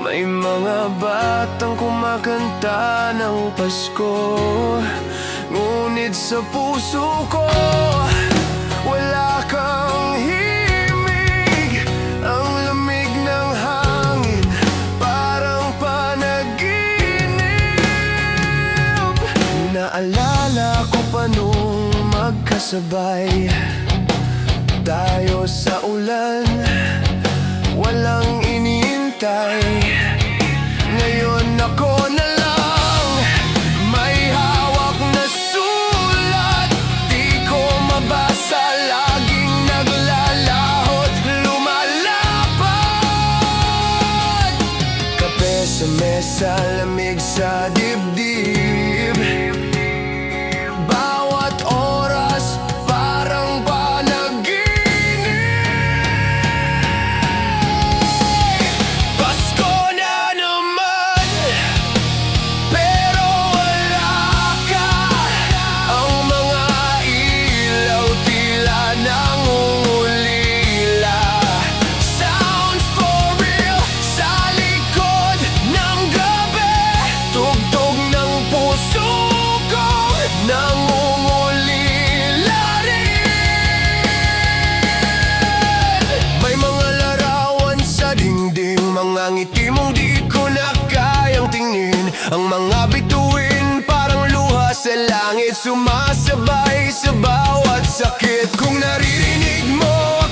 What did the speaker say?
May mga batang kumakanta ng Pasko, ngunit sa puso ko wala kang himig. Ang lamig ng hangin parang panaginip. Naalala ko pa nung magkasabay tayo sa ulan, walang iniintay. Ngayon ako na lang may hawak na sulat, di ko mabasa, laging naglalahot, lumalapad. Kape sa mesa, lamig sa dibdib, bawat oras parang mga ngiti mong di ko na kayang tingin. Ang mga bituin parang luha sa langit, sumasabay sa bawat sakit. Kung naririnig mo